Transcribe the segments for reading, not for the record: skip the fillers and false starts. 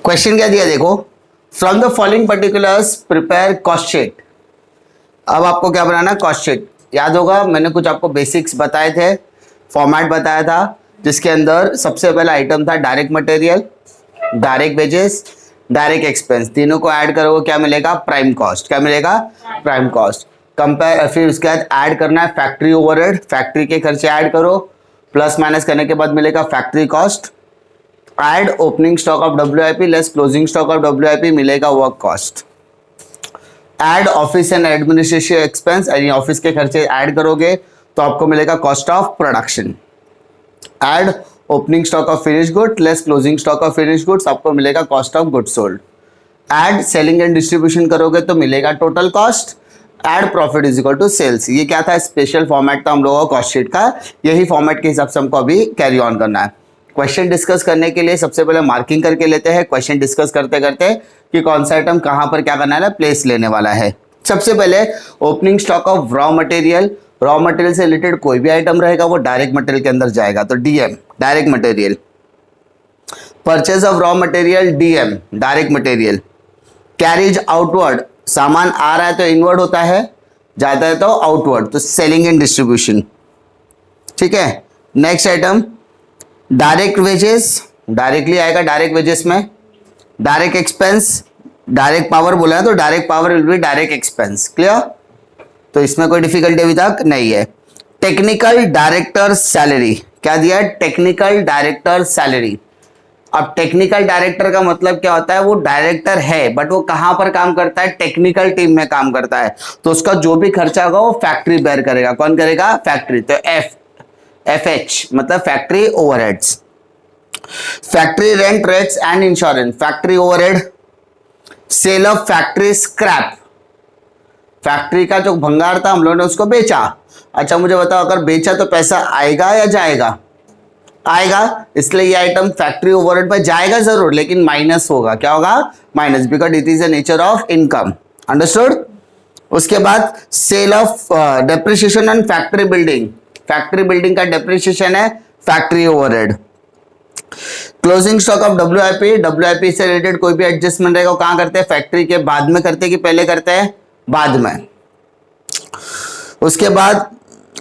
Question क्या दिया देखो, from the following particulars prepare cost sheet. अब आपको क्या बनाना, कॉस्ट शीट। याद होगा मैंने कुछ आपको बेसिक्स बताए थे, फॉर्मेट बताया था, जिसके अंदर सबसे पहला आइटम था direct material, direct wages, direct expense. तीनों को ऐड करोगे क्या मिलेगा, प्राइम कॉस्ट। क्या मिलेगा, प्राइम कॉस्ट। कंपेयर, फिर उसके बाद ऐड करना है फैक्ट्री ओवरहेड, फैक्ट्री के खर्चे ऐड करो, प्लस माइनस करने के बाद मिलेगा factory cost. Add opening stock of WIP less closing stock of WIP, मिलेगा work cost. Add office and administration expense, यानी ऑफिस के खर्चे ऐड करोगे तो आपको मिलेगा cost of production. Add opening stock of finish good less closing stock of finish goods, आपको मिलेगा cost of good sold. Add selling and distribution करोगे तो मिलेगा total cost. Add profit is equal to sales. ये क्या था, special format था हम लोगों का कॉस्ट शीट का। यही फॉर्मेट के हिसाब से हमको अभी कैरी ऑन करना है। क्वेश्चन डिस्कस करने के लिए सबसे पहले मार्किंग करके लेते हैं, क्वेश्चन डिस्कस करते करते कि कौन सा आइटम कहां पर क्या करना है, प्लेस लेने वाला है। सबसे पहले opening stock of raw material. Raw material से रिलेटेड कोई भी आइटम रहेगा वो डायरेक्ट मटेरियल के अंदर जाएगा, तो DM direct material. Purchase of raw material DM direct material. Carriage outward, सामान आ रहा है तो इनवर्ड होता है, जाता है तो आउटवर्ड, तो सेलिंग एंड डिस्ट्रीब्यूशन। ठीक है, next item direct wages, directly आएगा डायरेक्ट वेजेस में। डायरेक्ट एक्सपेंस, डायरेक्ट पावर बोला है तो direct power will be direct expense. Clear, तो इसमें कोई डिफिकल्टी अभी तक नहीं है। टेक्निकल डायरेक्टर सैलरी, क्या दिया है, टेक्निकल डायरेक्टर सैलरी। अब टेक्निकल डायरेक्टर का मतलब क्या होता है, वो डायरेक्टर है बट वो कहां पर काम करता है, टेक्निकल टीम में काम करता है, तो उसका जो भी खर्चा होगा वो फैक्ट्री बेयर करेगा। कौन करेगा, फैक्ट्री। तो FH मतलब factory overheads. Factory rent, rates and insurance, factory overhead. Sale of factory scrap, factory का जो भंगार था हम लोगों ने उसको बेचा। अच्छा मुझे बताओ, अगर बेचा तो पैसा आएगा या जाएगा, आएगा, इसलिए ये आइटम फैक्ट्री ओवरहेड पे जाएगा जरूर, लेकिन माइनस होगा। क्या होगा, minus, because it is the nature of income. Understood. उसके बाद sale of depreciation on factory building, factory building का डेप्रिसिएशन है factory overhead. Closing stock of WIP से रिलेटेड कोई भी एडजस्टमेंट रहेगा वो कहां करते हैं, फैक्ट्री के बाद में करते हैं कि पहले करते हैं, बाद में। उसके बाद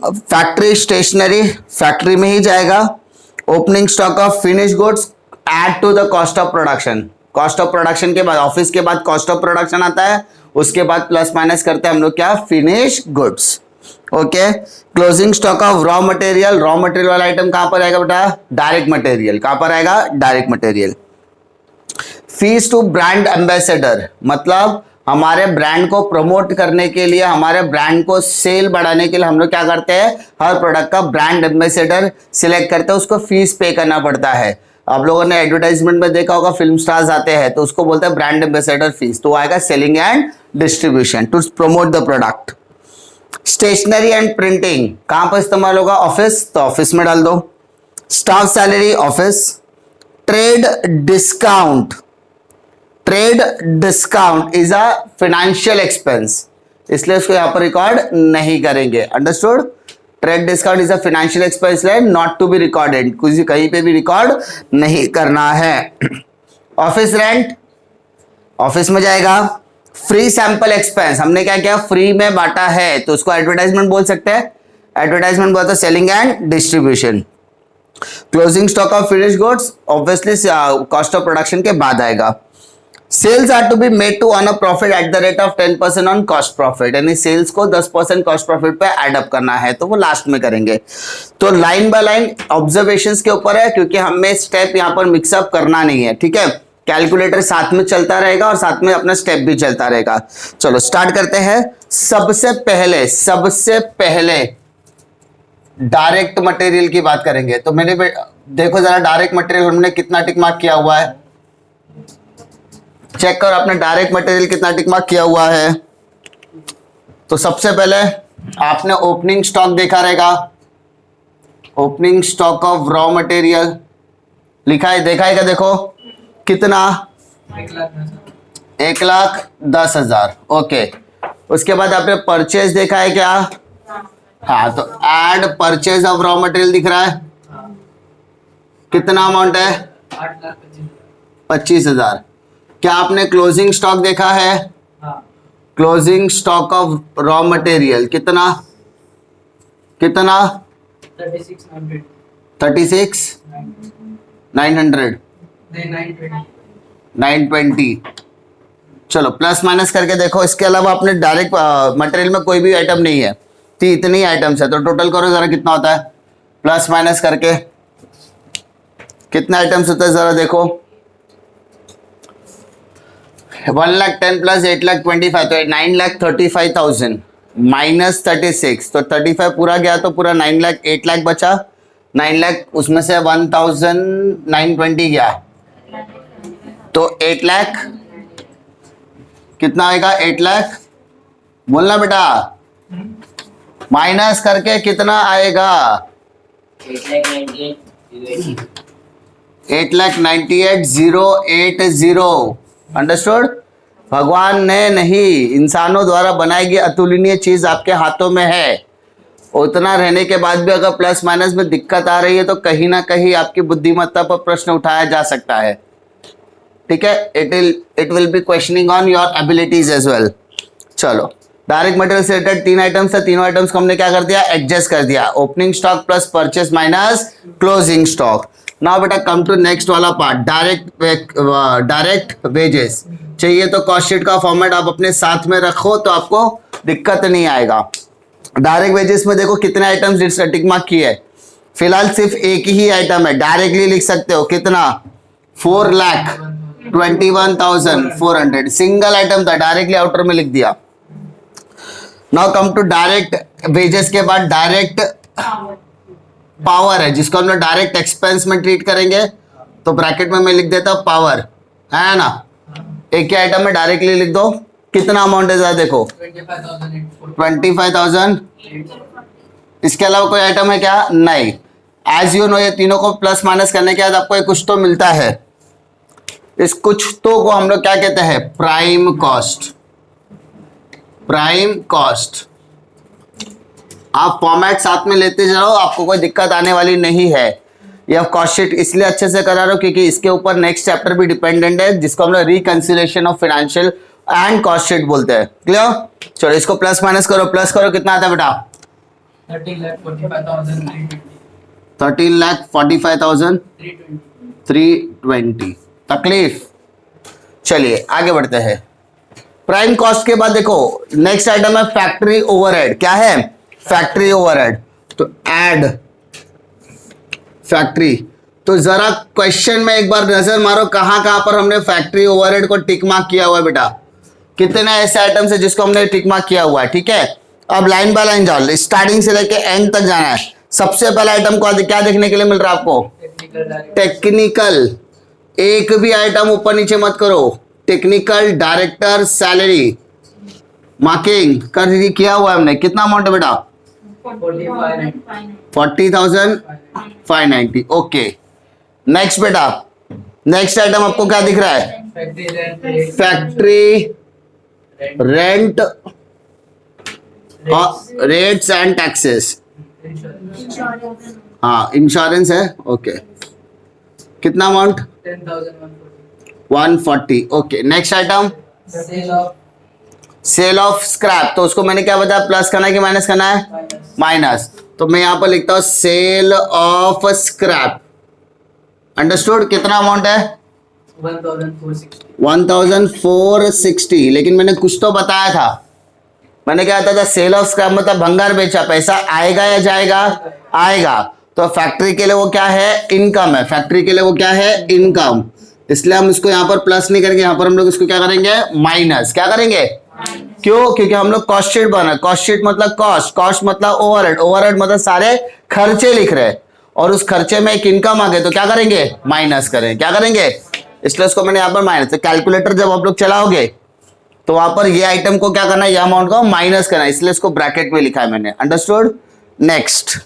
फैक्ट्री स्टेशनरी, फैक्ट्री में ही जाएगा। Opening stock of finish goods add to the cost of production, cost of production के बाद, ऑफिस के बाद कॉस्ट ऑफ प्रोडक्शन आता है, उसके बाद प्लस माइनस करते हैं हम लोग क्या, finish goods. Okay, closing stock of raw material, raw material वाला आइटम कहां पर आएगा बेटा, डायरेक्ट मटेरियल। कहां पर आएगा, direct material. Fees to brand ambassador, मतलब हमारे ब्रांड को प्रमोट करने के लिए, हमारे ब्रांड को सेल बढ़ाने के लिए हम लोग क्या करते हैं, हर प्रोडक्ट का ब्रांड एम्बेसडर सिलेक्ट करते हैं, उसको फीस पे करना पड़ता है। आप लोगों ने एडवर्टाइजमेंट में देखा होगा, फिल्म स्टार्स आते हैं तो उसको बोलते हैं ब्रांड एम्बेसडर फीस, तो आएगा selling and distribution to promote the product. Stationery and printing कहां पर इस्तेमाल होगा, ऑफिस, तो ऑफिस में डाल दो। Staff salary, office. Trade discount, trade discount is a financial expense, इसलिए उसको यहां पर रिकॉर्ड नहीं करेंगे। Understood. Trade discount is a financial expense, not to be recorded, कुछ कहीं पे भी रिकॉर्ड नहीं करना है। ऑफिस रेंट, ऑफिस में जाएगा। फ्री सैंपल एक्सपेंस, हमने क्या किया, फ्री में बांटा है तो उसको एडवर्टाइजमेंट बोल सकते हैं, एडवर्टाइजमेंट बोलते हैं selling and distribution. Closing stock of finish goods obviously cost of production के बाद आएगा। Sales are to be made to earn a profit at the rate of 10% on cost profit, यानी सेल्स को 10% कॉस्ट प्रॉफिट पे add up करना है, तो वो लास्ट में करेंगे। तो लाइन बाय लाइन ऑब्जर्वेशंस के ऊपर है, क्योंकि हमें स्टेप यहां पर मिक्सअप करना नहीं है। ठीक है, कैलकुलेटर साथ में चलता रहेगा और साथ में अपना स्टेप भी चलता रहेगा। चलो स्टार्ट करते हैं। सबसे पहले डायरेक्ट मटेरियल की बात करेंगे। तो मैंने देखो जरा डायरेक्ट मटेरियल हमने कितना टिक मार्क किया हुआ है, चेक करो आपने डायरेक्ट मटेरियल कितना टिक मार्क किया हुआ है। तो सबसे पहले आपने ओपनिंग स्टॉक देखा रहेगा, opening stock of raw material लिखा है, देखा है क्या, देखो कितना, 1,10,000। ओके, उसके बाद आपने परचेज देखा है क्या, हाँ, तो add purchase of raw material दिख रहा है, कितना अमाउंट है? 25,000। क्या आपने क्लोजिंग स्टॉक देखा है? Closing stock of raw material कितना? 36,900 920। चलो प्लस माइनस करके देखो। इसके अलावा आपने डायरेक्ट मटेरियल में कोई भी आइटम नहीं है, तो इतनी आइटम्स है, तो टोटल करो जरा कितना होता है प्लस माइनस करके। कितने आइटम्स होते हैं जरा देखो। 1,10,000 प्लस 8,25,000 तो 9,35,000 माइनस 36 तो 35 पूरा गया तो पूरा 9 लाख 8 लाख बचा। 9 लाख उसमें से 1,920 गया तो 8 लाख कितना आएगा? 8 लाख बोलना बेटा, माइनस करके कितना आएगा? 8,98,080। अंडरस्टूड? भगवान ने नहीं, इंसानों द्वारा बनाई गई अतुलनीय चीज आपके हाथों में है। उतना रहने के बाद भी अगर प्लस माइनस में दिक्कत आ रही है तो कहीं ना कहीं आपकी बुद्धिमत्ता पर प्रश्न उठाया जा सकता है। ठीक है, it will be questioning on your abilities as well. चलो डायरेक्ट मटेरियल से रिलेटेड 3 आइटम्स है, तीनों आइटम्स को हमने क्या कर दिया? एडजस्ट कर दिया। Opening stock plus purchase minus closing stock. Now बेटा कम टू नेक्स्ट वाला पार्ट, डायरेक्ट वेजेस। चाहिए तो कॉस्ट शीट का फॉर्मेट आप अपने साथ में रखो तो आपको दिक्कत नहीं आएगा। डायरेक्ट वेजेस में देखो कितने आइटम्स टिक मार्क की है। फिलहाल सिर्फ एक ही आइटम है, डायरेक्टली लिख सकते हो कितना? 4,21,400 सिंगल आइटम था, डायरेक्टली आउटर में लिख दिया। Now come to direct wages के बाद डायरेक्ट पावर है, जिसको हम लोग डायरेक्ट एक्सपेंस में ट्रीट करेंगे, तो ब्रैकेट में मैं लिख देता हूं पावर, है ना? एक ही आइटम में डायरेक्टली लिख दो। कितना अमाउंट है जरा देखो? 25,000। इसके अलावा कोई आइटम है क्या? नहीं। एज यू नो ये तीनों को प्लस माइनस करने के बाद आपको एक कुछ तो मिलता है। इस कुछ तो को हम लोग क्या कहते हैं? Prime cost. प्राइम कॉस्ट आप फॉर्मेट साथ में लेते जाओ, आपको कोई दिक्कत आने वाली नहीं है। यह कॉस्ट शीट इसलिए अच्छे से करा रहा हूं क्योंकि इसके ऊपर नेक्स्ट चैप्टर भी डिपेंडेंट है, जिसको हम लोग reconciliation of financial and cost sheet बोलते हैं। क्लियर? चलो इसको प्लस माइनस करो। प्लस करो कितना आता है बेटा? 13,45,320। तकलीफ? चलिए आगे बढ़ते हैं। प्राइम कॉस्ट के बाद देखो नेक्स्ट आइटम है फैक्ट्री ओवरहेड। क्या है? Factory overhead. तो ऐड फैक्ट्री। तो जरा क्वेश्चन में एक बार नजर मारो कहां कहां पर हमने फैक्ट्री ओवरहेड को टिक मार्क किया हुआ है बेटा। कितने ऐसे आइटम्स है जिसको हमने टिक मार्क किया हुआ है। ठीक है, अब लाइन बाय लाइन जाओ, स्टार्टिंग से लेके एंड तक जाना है। सबसे पहला आइटम को क्या देखने के लिए मिल रहा है आपको? टेक्निकल। एक भी आइटम ऊपर नीचे मत करो। टेक्निकल डायरेक्टर सैलरी मार्किंग कर किया हुआ है हमने। कितना अमाउंट है बेटा? 40,590। ओके नेक्स्ट बेटा, नेक्स्ट आइटम आपको क्या दिख रहा है? Factory rent rates and taxes. हाँ इंश्योरेंस है। ओके कितना amount? 140। Okay next item sale of scrap. तो उसको मैंने क्या बताया? प्लस करना है कि माइनस करना है? माइनस। तो मैं यहां पर लिखता हूं सेल ऑफ स्क्रैप। अंडरस्टूड? कितना अमाउंट है? 1,460। लेकिन मैंने कुछ तो बताया था। मैंने क्या बताया था? सेल ऑफ स्क्रैप मतलब भंगार बेचा, पैसा आएगा या जाएगा? आएगा। तो फैक्ट्री के लिए वो क्या है? इनकम है। फैक्ट्री के लिए वो क्या है? इनकम। इसलिए हम इसको यहां पर प्लस नहीं करेंगे, यहां पर हम लोग इसको क्या करेंगे? माइनस। क्या करेंगे? क्यों? क्योंकि हम लोग कॉस्ट शीट बना। कॉस्ट शीट मतलब कॉस्ट, कॉस्ट मतलब ओवरहेड, ओवरहेड मतलब सारे खर्चे लिख रहे हैं, और उस खर्चे में एक इनकम आ गए तो क्या करेंगे? माइनस करें। क्या करेंगे? इसलिए उसको मैंने यहां पर माइनस। तो कैलकुलेटर जब आप लोग चलाओगे तो वहां पर ये आइटम को क्या करना है? ये अमाउंट को माइनस करना है, इसलिए इसको ब्रैकेट में लिखा है मैंने। Understood? Next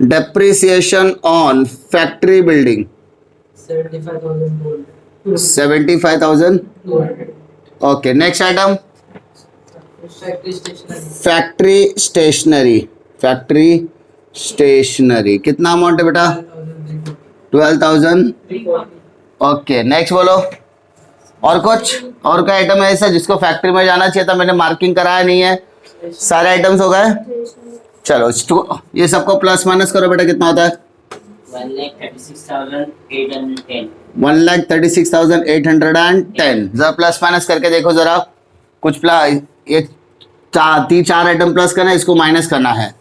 depreciation on factory building 75,000। Okay next item factory stationery. Factory stationery कितना अमाउंट है बेटा? 12,000। ओके नेक्स्ट बोलो। और कुछ और कोई आइटम है ऐसा जिसको फैक्ट्री में जाना चाहिए था, मैंने मार्किंग कराया नहीं है? सारे आइटम्स हो गए। चलो ये सबको प्लस माइनस करो बेटा, कितना होता है? 1,36,810। 1,36,810। जरा प्लस माइनस करके देखो जरा, कुछ प्लस, ये चार आइटम प्लस करना है, इसको माइनस करना है।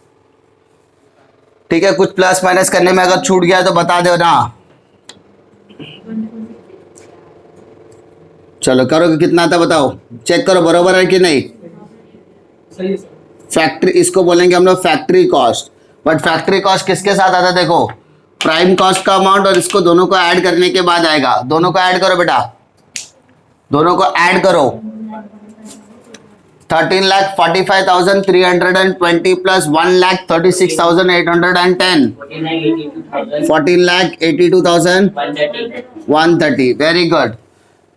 ठीक है, कुछ प्लस माइनस करने में अगर छूट गया तो बता दो ना। चलो करो, कितना आता बताओ, चेक करो बरोबर है कि नहीं। फैक्ट्री, इसको बोलेंगे हम लोग factory cost. But factory cost किसके साथ आता है? देखो प्राइम कॉस्ट का अमाउंट और इसको दोनों को ऐड करने के बाद आएगा। दोनों को ऐड करो बेटा, दोनों को ऐड करो। 13,45,320 plus 1,36,810, 14,82,130। Very good.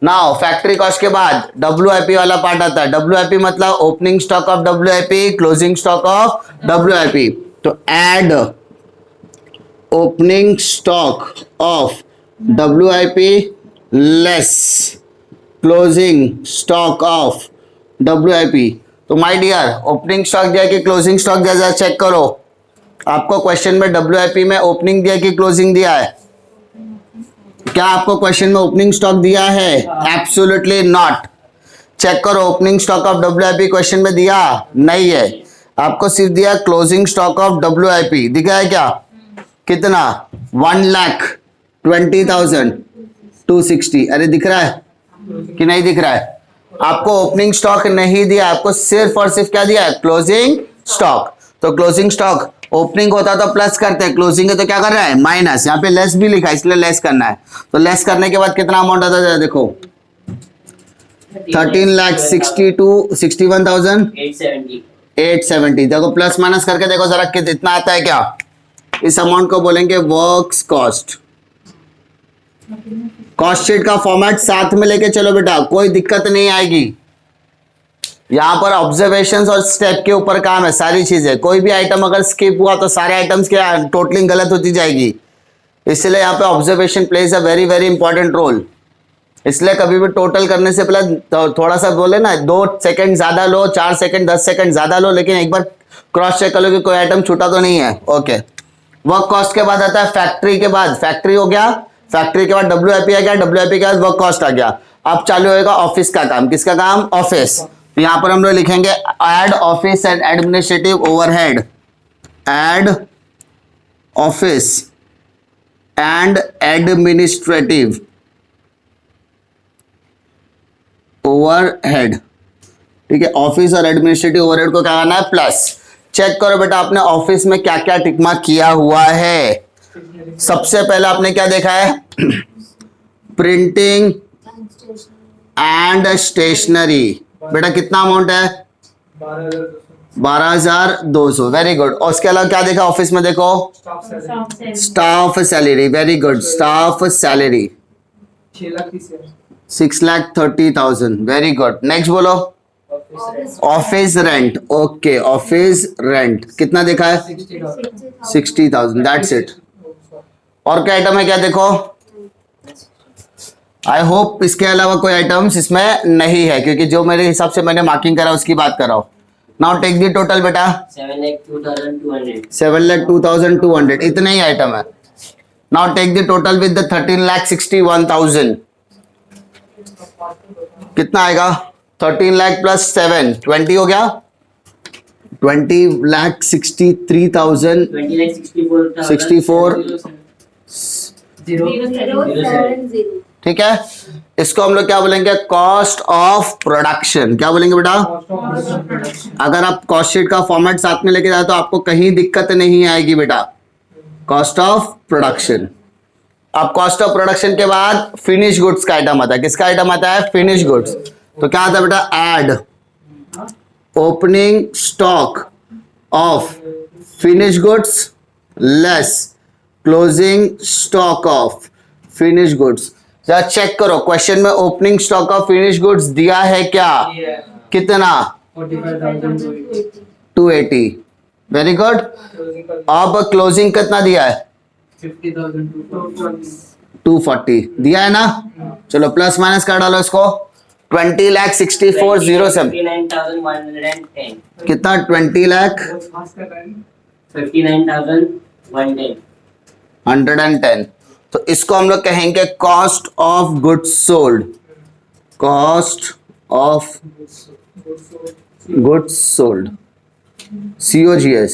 Now factory cost के बाद WIP वाला पार्ट आता है। WIP मतलब opening stock of WIP, closing stock of WIP। तो add opening stock of WIP less closing stock of WIP। तो माय डियर, ओपनिंग स्टॉक दिया कि क्लोजिंग स्टॉक दिया, चेक करो। आपको क्वेश्चन में WIP में ओपनिंग दिया कि क्लोजिंग दिया है? क्या आपको क्वेश्चन में ओपनिंग स्टॉक दिया है? Absolutely not. चेक करो, opening stock of WIP question में दिया नहीं है, आपको सिर्फ दिया क्लोजिंग स्टॉक ऑफ WIP। दिखा है क्या? कितना? 1,20,260। अरे दिख रहा है कि नहीं दिख रहा है? आपको ओपनिंग स्टॉक नहीं दिया, आपको सिर्फ और सिर्फ क्या दिया है? Closing stock. तो क्लोजिंग स्टॉक, ओपनिंग होता तो प्लस करते हैं, क्लोजिंग है तो क्या कर रहा है? माइनस। यहाँ पे लेस भी लिखा है इसलिए लेस करना है। तो लेस करने के बाद कितना अमाउंट आता है? देखो 13,61,870। देखो प्लस माइनस करके देखो जरा कितना आता है। क्या इस अमाउंट को बोलेंगे वर्क्स कॉस्ट। कॉस्ट शीट का फॉर्मेट साथ में लेके चलो बेटा, कोई दिक्कत नहीं आएगी। यहाँ पर ऑब्जर्वेशंस और स्टेप के ऊपर काम है सारी चीजें। कोई भी आइटम अगर स्किप हुआ तो सारे आइटम्स की टोटलिंग गलत होती जाएगी, इसलिए यहाँ पे observation plays a very very important role. इसलिए कभी भी टोटल करने से पहले तो थोड़ा सा बोले ना, 2 सेकंड ज्यादा लो, 4 सेकंड 10 सेकंड ज्यादा लो, लेकिन एक बार क्रॉस चेक कर लो कि कोई आइटम छूटा तो नहीं है। ओके, वर्क कॉस्ट के बाद आता है फैक्ट्री के बाद। फैक्ट्री हो गया, फैक्ट्री के बाद WIP आ गया, WIP के बाद वर्क कॉस्ट आ गया। अब चालू होगा ऑफिस का काम। किसका काम? ऑफिस। तो यहां पर हम लोग लिखेंगे add office and administrative overhead. Add office and administrative overhead. ठीक है, ऑफिस और एडमिनिस्ट्रेटिव ओवरहेड को क्या करना है? प्लस। चेक करो बेटा आपने ऑफिस में क्या क्या टिक मार्क किया हुआ है। सबसे पहले आपने क्या देखा है? Printing and stationery. बेटा कितना अमाउंट है? 12,200। Very good. और उसके अलावा क्या देखा ऑफिस में? देखो staff salary. Very good, staff salary 6,30,000। Very good. Next बोलो। Office rent. Okay, office rent कितना देखा है? 60,000। That's it. और क्या आइटम है? क्या देखो, आई होप इसके अलावा कोई आइटम्स इसमें नहीं है, क्योंकि जो मेरे हिसाब से मैंने मार्किंग करा उसकी बात कर रहा हूं। नाउ टेक दी टोटल बेटा। 7,02,200। इतने ही आइटम है। Now take the total with the 13,61,000। कितना आएगा? 13 लाख प्लस 7 20 हो गया। 20,63,000 64। ठीक है, इसको हम लोग क्या बोलेंगे? Cost of production. क्या बोलेंगे बेटा? अगर आप कॉस्ट शीट का फॉर्मेट साथ में लेके जाए तो आपको कहीं दिक्कत नहीं आएगी बेटा। Cost of production. अब कॉस्ट ऑफ प्रोडक्शन के बाद फिनिश गुड्स का आइटम आता है। किसका आइटम आता है? Finish goods. तो क्या आता है बेटा? Add opening stock of finish goods less closing stock of finish goods. जरा चेक करो क्वेश्चन में opening stock of finish goods दिया है क्या? कितना? 280। Very good. अब क्लोजिंग कितना दिया है? 240 दिया है ना। चलो प्लस माइनस कर डालो इसको। 20,64,007 59,110 कितना 59,110 110। तो इसको हम लोग कहेंगे cost of goods sold. Cost of goods sold COGS।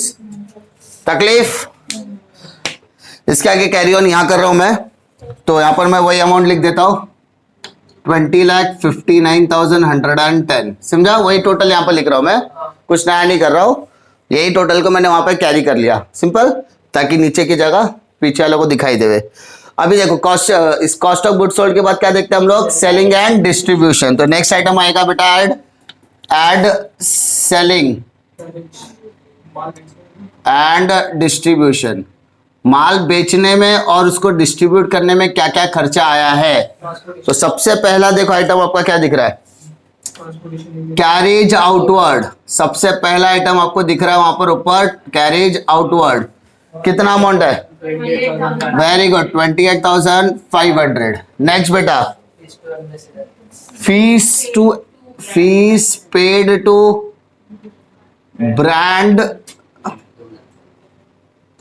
तकलीफ इसके आगे कैरी ऑन यहां कर रहा हूं मैं, तो यहां पर मैं वही अमाउंट लिख देता हूं 20,59,110। समझा? वही टोटल यहां पर लिख रहा हूं मैं, कुछ नया नहीं कर रहा हूं। यही टोटल को मैंने वहां पर कैरी कर लिया, सिंपल, ताकि नीचे की जगह पीछे वालों को दिखाई देवे। अभी देखो कॉस्ट, इस कॉस्ट ऑफ गुड्स सोल्ड के बाद क्या देखते हैं हम लोग? Selling and distribution. तो नेक्स्ट आइटम आएगा बेटा एड सेलिंग एंड डिस्ट्रीब्यूशन। माल बेचने में और उसको डिस्ट्रीब्यूट करने में क्या क्या खर्चा आया है। तो सबसे पहला देखो आइटम आपका क्या दिख रहा है? Carriage outward. सबसे पहला आइटम आपको दिख रहा है वहां पर ऊपर, कैरेज आउटवर्ड। कितना अमाउंट है? Very good, 28,500। नेक्स्ट बेटा fees paid to brand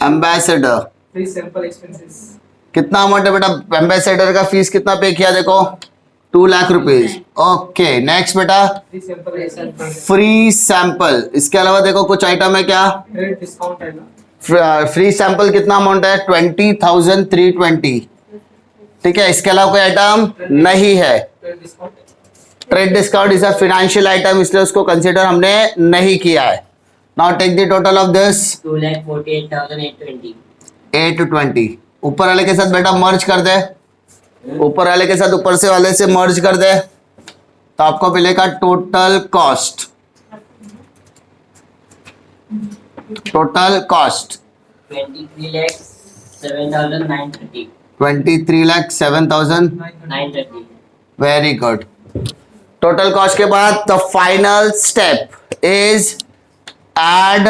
ambassador. कितना अमाउंट है बेटा? एम्बेसडर का फीस कितना पे किया? देखो 2 लाख रुपीज। ओके नेक्स्ट बेटा फ्री सैंपल। इसके अलावा देखो कुछ आइटम है क्या? फ्री सैंपल कितना अमाउंट है? 20,320। ठीक है, इसके अलावा कोई आइटम नहीं है। Trade discount is a financial item, इसलिए उसको कंसीडर हमने नहीं किया है। Now take the total of this 2,48,820। ऊपर वाले के साथ बेटा मर्ज कर दे, ऊपर वाले के साथ ऊपर से वाले से मर्ज कर दे, तो आपको मिलेगा total cost. Total cost 23,07,930 23,07,930। Very good. Total cost के बाद the final step is add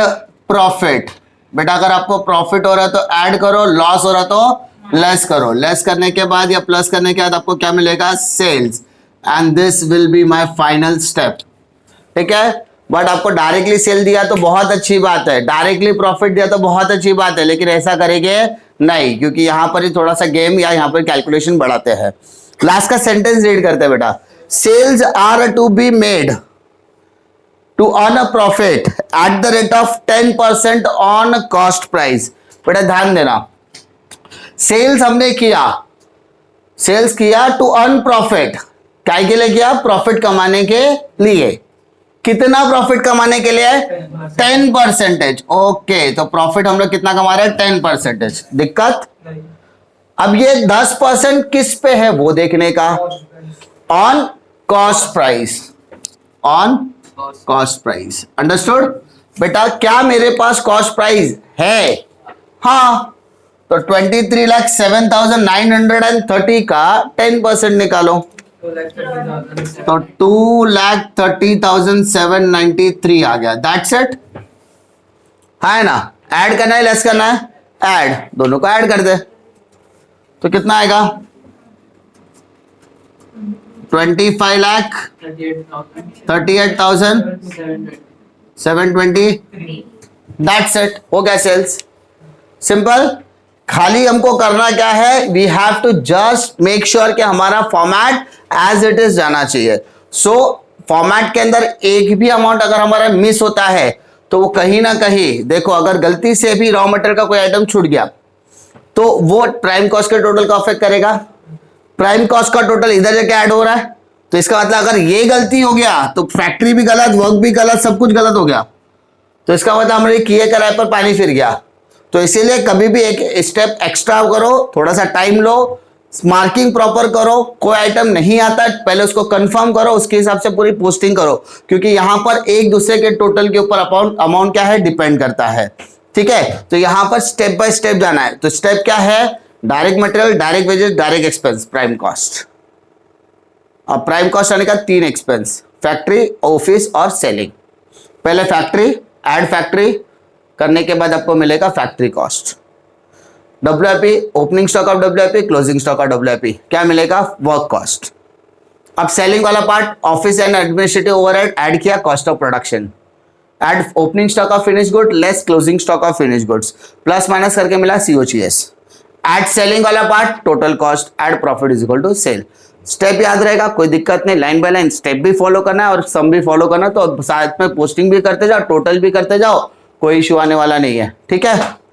profit. बेटा अगर आपको प्रॉफिट हो रहा है तो ऐड करो, लॉस हो रहा तो लेस करो। लेस करने के बाद या प्लस करने के बाद आपको क्या मिलेगा? Sales. And this will be my final step. ठीक है, बट आपको डायरेक्टली सेल दिया तो बहुत अच्छी बात है, डायरेक्टली प्रॉफिट दिया तो बहुत अच्छी बात है, लेकिन ऐसा करेंगे नहीं, क्योंकि यहां पर ही थोड़ा सा गेम या यहां पर कैलकुलेशन बढ़ाते हैं। लास्ट का सेंटेंस रीड करते हैं बेटा। Sales are to be made to earn a profit at the rate of 10% on cost price। बेटा ध्यान देना, सेल्स हमने किया, सेल्स किया टू अर्न प्रॉफिट। क्या के लिए किया? प्रॉफिट कमाने के लिए। कितना प्रॉफिट कमाने के लिए? 10%। ओके, तो प्रॉफिट हम लोग कितना कमा रहे हैं? 10%। दिक्कत? अब ये 10% किस पे है वो देखने का। On cost price, on cost price. Understood बेटा? क्या मेरे पास कॉस्ट प्राइस है? हाँ, तो 23,07,930 का 10% निकालो, तो 2,30,793 आ गया। दैट्स इट, है ना? ऐड करना है लेस करना है? ऐड, दोनों को ऐड कर दे तो कितना आएगा? 25,38,720। दैट्स इट, हो गया सेल्स। सिंपल। खाली हमको करना क्या है? We have to just make sure कि हमारा फॉर्मेट एज इट इज जाना चाहिए। सो फॉर्मेट के अंदर एक भी अमाउंट अगर हमारा मिस होता है तो वो कहीं ना कहीं, देखो अगर गलती से भी रॉ मटेरियल का कोई आइटम छूट गया तो वो प्राइम कॉस्ट के टोटल को अफेक्ट करेगा। प्राइम कॉस्ट का टोटल इधर जाके ऐड हो रहा है, तो इसका मतलब अगर ये गलती हो गया तो फैक्ट्री भी गलत, वर्क भी गलत, सब कुछ गलत हो गया। तो इसका मतलब हमारे किए कराए पर पानी फिर गया। तो इसीलिए कभी भी एक स्टेप एक्स्ट्रा करो, थोड़ा सा टाइम लो, मार्किंग प्रॉपर करो। कोई आइटम नहीं आता पहले उसको कंफर्म करो, उसके हिसाब से पूरी पोस्टिंग करो, क्योंकि यहां पर एक दूसरे के टोटल के ऊपर अमाउंट क्या है? डिपेंड करता है। ठीक है, तो यहां पर स्टेप बाय स्टेप जाना है। तो स्टेप क्या है? Direct material, direct wages, direct expense, prime cost. अब प्राइम कॉस्ट आने का 3 एक्सपेंस, फैक्ट्री, ऑफिस और सेलिंग। पहले फैक्ट्री, ऐड फैक्ट्री करने के बाद आपको मिलेगा factory cost. WIP, opening stock of WIP, closing stock of WIP, क्या मिलेगा? Work cost. अब सेलिंग वाला part, office and administrative overhead add किया, cost of production, add opening stock of finish good less closing stock of finish goods, plus minus करके मिला COGS। Add selling वाला part, total cost, add profit is equal to sale. Step याद रहेगा, कोई दिक्कत नहीं, line by line step भी follow करना है और सम भी फॉलो करना, तो साथ में पोस्टिंग भी करते जाओ, टोटल भी करते जाओ, कोई इश्यू आने वाला नहीं है। ठीक है।